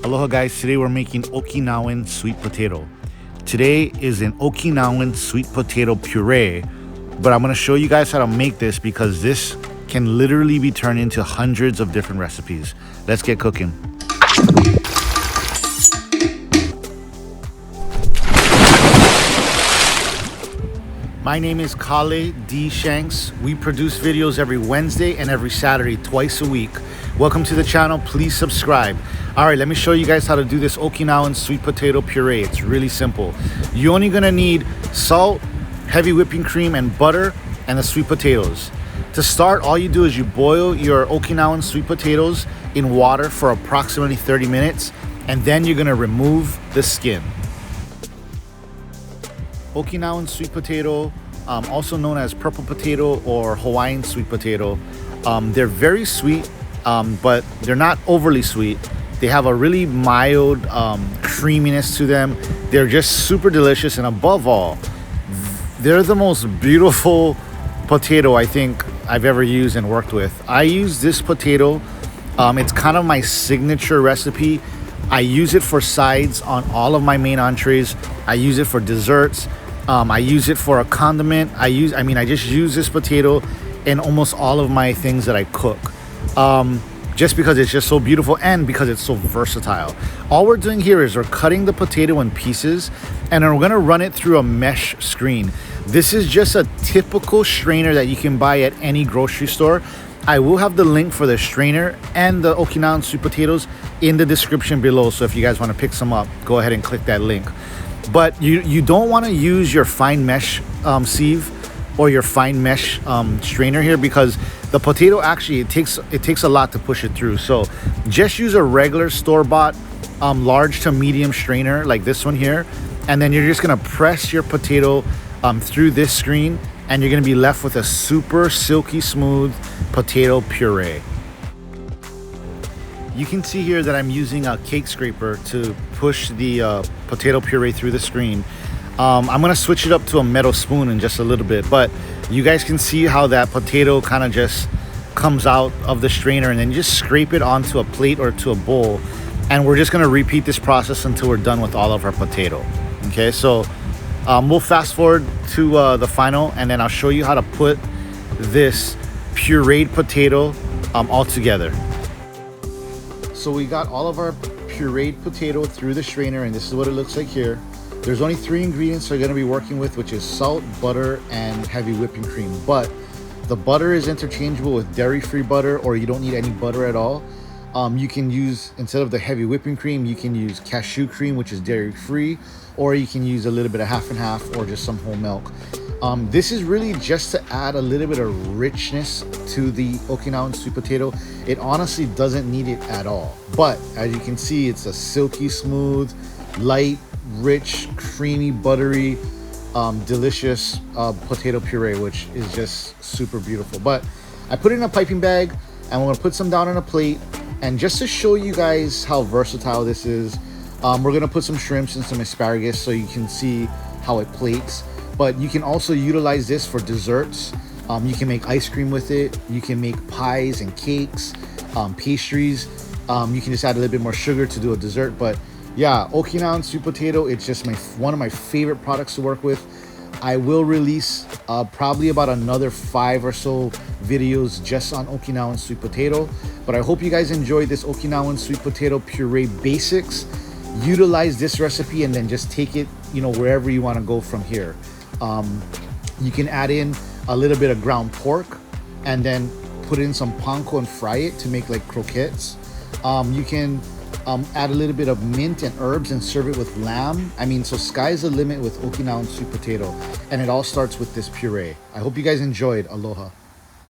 Aloha guys, today we're making Okinawan sweet potato. Today is an Okinawan sweet potato puree, but I'm gonna show you guys how to make this because this can literally be turned into hundreds of different recipes. Let's get cooking. My name is Kale D. Shanks. We produce videos every Wednesday and every Saturday, twice a week. Welcome to the channel, please subscribe. All right, let me show you guys how to do this Okinawan sweet potato puree. It's really simple. You're only gonna need salt, heavy whipping cream, and butter, and the sweet potatoes. To start, all you do is you boil your Okinawan sweet potatoes in water for approximately 30 minutes, and then you're gonna remove the skin. Okinawan sweet potato, also known as purple potato or Hawaiian sweet potato. They're very sweet, but they're not overly sweet. They have a really mild creaminess to them. They're just super delicious, and above all, they're the most beautiful potato I think I've ever used and worked with. I use this potato. It's kind of my signature recipe. I use it for sides on all of my main entrees. I use it for desserts. I use it for a condiment. I just use this potato in almost all of my things that I cook. Just because it's just so beautiful and because it's so versatile. All we're doing here is we're cutting the potato in pieces and then we're gonna run it through a mesh screen. This is just a typical strainer that you can buy at any grocery store. I will have the link for the strainer and the Okinawan sweet potatoes in the description below. So if you guys want to pick some up, go ahead and click that link. But you don't want to use your fine mesh sieve or your fine mesh strainer here because the potato actually it takes a lot to push it through. So just use a regular store-bought large to medium strainer like this one here, and then you're just gonna press your potato through this screen, and you're gonna be left with a super silky smooth potato puree. You can see here that I'm using a cake scraper to push the potato puree through the screen. I'm gonna switch it up to a metal spoon in just a little bit, but you guys can see how that potato kind of just comes out of the strainer, and then you just scrape it onto a plate or to a bowl, and we're just gonna repeat this process until we're done with all of our potato. Okay, so we'll fast forward to the final, and then I'll show you how to put this pureed potato all together. So we got all of our pureed potato through the strainer, and this is what it looks like here. There's only 3 ingredients we're going to be working with, which is salt, butter, and heavy whipping cream. But the butter is interchangeable with dairy-free butter, or you don't need any butter at all. You can use, instead of the heavy whipping cream, you can use cashew cream, which is dairy-free, or you can use a little bit of half and half or just some whole milk. This is really just to add a little bit of richness to the Okinawan sweet potato. It honestly doesn't need it at all. But as you can see, it's a silky smooth, light, rich, creamy, buttery, delicious potato puree, which is just super beautiful. But I put it in a piping bag, and we're gonna put some down on a plate. And just to show you guys how versatile this is, we're gonna put some shrimps and some asparagus so you can see how it plates. But you can also utilize this for desserts. You can make ice cream with it. You can make pies and cakes, pastries. You can just add a little bit more sugar to do a dessert. But yeah, Okinawan sweet potato, it's just one of my favorite products to work with. I will release probably about another 5 or so videos just on Okinawan sweet potato. But I hope you guys enjoyed this Okinawan sweet potato puree basics. Utilize this recipe and then just take it, wherever you want to go from here. You can add in a little bit of ground pork and then put in some panko and fry it to make like croquettes. You can add a little bit of mint and herbs and serve it with lamb. So sky's the limit with Okinawan sweet potato, and it all starts with this puree. I hope you guys enjoyed. Aloha.